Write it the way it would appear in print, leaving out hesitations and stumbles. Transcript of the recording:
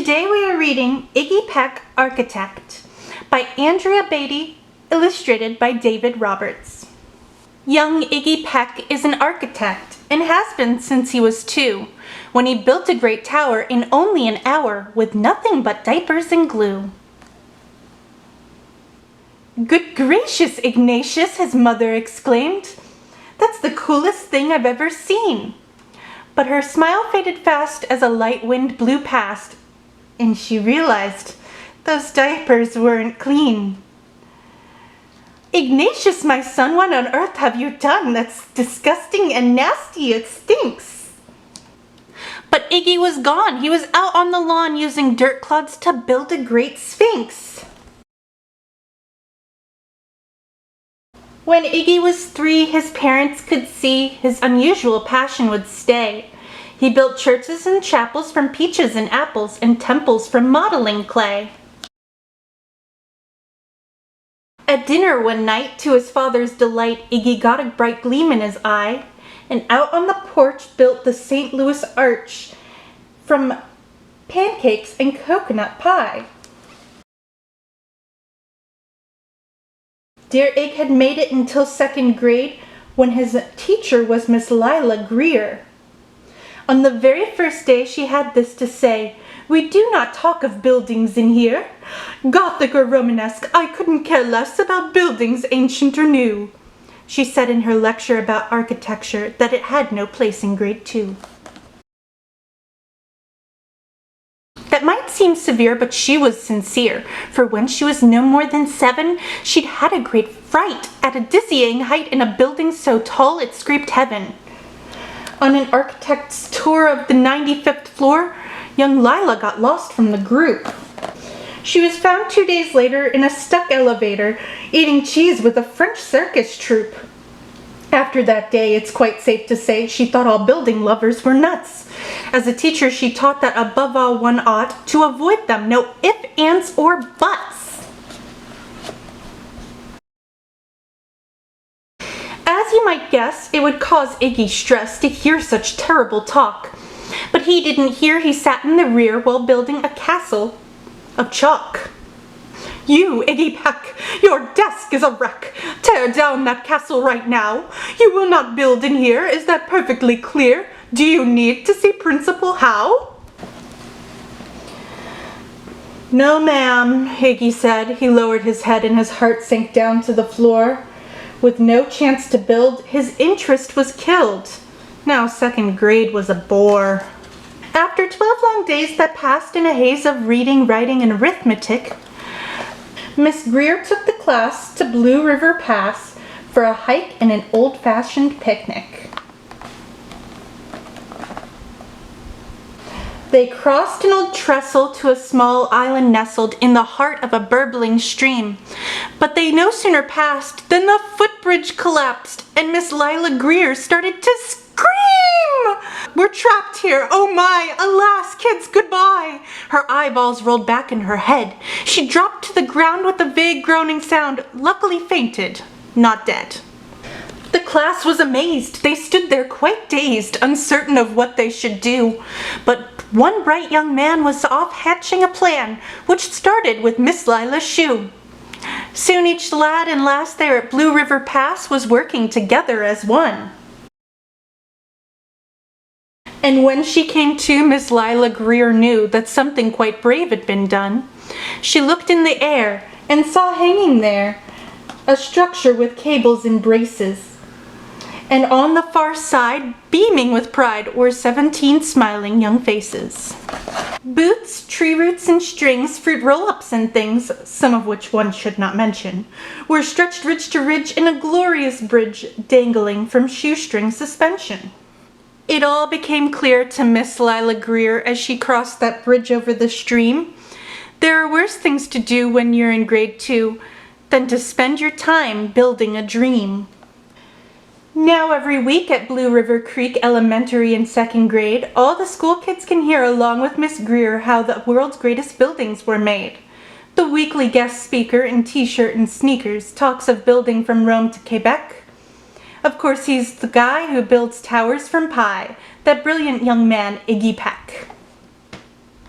Today we are reading Iggy Peck, Architect by Andrea Beaty, illustrated by David Roberts. Young Iggy Peck is an architect and has been since he was 2, when he built a great tower in only an hour with nothing but diapers and glue. "Good gracious, Ignatius," his mother exclaimed. "That's the coolest thing I've ever seen." But her smile faded fast as a light wind blew past, and she realized those diapers weren't clean. "Ignatius, my son, what on earth have you done? That's disgusting and nasty. It stinks." But Iggy was gone. He was out on the lawn using dirt clods to build a great sphinx. When Iggy was 3, his parents could see his unusual passion would stay. He built churches and chapels from peaches and apples, and temples from modeling clay. At dinner one night, to his father's delight, Iggy got a bright gleam in his eye, and out on the porch built the St. Louis Arch from pancakes and coconut pie. Dear Ig had made it until 2nd grade, when his teacher was Miss Lila Greer. On the very first day she had this to say: "We do not talk of buildings in here. Gothic or Romanesque, I couldn't care less about buildings ancient or new." She said in her lecture about architecture that it had no place in grade 2. That might seem severe, but she was sincere, for when she was no more than 7, she'd had a great fright at a dizzying height in a building so tall it scraped heaven. On an architect's tour of the 95th floor, young Lila got lost from the group. She was found 2 days later in a stuck elevator, eating cheese with a French circus troupe. After that day, it's quite safe to say she thought all building lovers were nuts. As a teacher, she taught that above all one ought to avoid them, no ifs, ands, or buts. As you might guess, it would cause Iggy stress to hear such terrible talk. But he didn't hear. He sat in the rear while building a castle of chalk. "You, Iggy Peck, your desk is a wreck. Tear down that castle right now. You will not build in here. Is that perfectly clear? Do you need to see Principal How?" "No, ma'am," Iggy said. He lowered his head and his heart sank down to the floor. With no chance to build, his interest was killed. Now 2nd grade was a bore. After 12 long days that passed in a haze of reading, writing, and arithmetic, Miss Greer took the class to Blue River Pass for a hike and an old-fashioned picnic. They crossed an old trestle to a small island nestled in the heart of a burbling stream. But they no sooner passed than the footbridge collapsed, and Miss Lila Greer started to scream. "We're trapped here! Oh my! Alas, kids, goodbye!" Her eyeballs rolled back in her head. She dropped to the ground with a vague groaning sound, luckily fainted, not dead. The class was amazed. They stood there quite dazed, uncertain of what they should do. But one bright young man was off hatching a plan, which started with Miss Lila's shoe. Soon each lad and lass there at Blue River Pass was working together as one. And when she came to, Miss Lila Greer knew that something quite brave had been done. She looked in the air and saw hanging there a structure with cables and braces. And on the far side, beaming with pride, were 17 smiling young faces. Boots, tree roots and strings, fruit roll-ups and things, some of which one should not mention, were stretched ridge to ridge in a glorious bridge dangling from shoestring suspension. It all became clear to Miss Lila Greer as she crossed that bridge over the stream. There are worse things to do when you're in grade 2 than to spend your time building a dream. Now every week at Blue River Creek Elementary in 2nd grade, all the school kids can hear along with Miss Greer how the world's greatest buildings were made. The weekly guest speaker in t-shirt and sneakers talks of building from Rome to Quebec. Of course, he's the guy who builds towers from pie, that brilliant young man, Iggy Peck.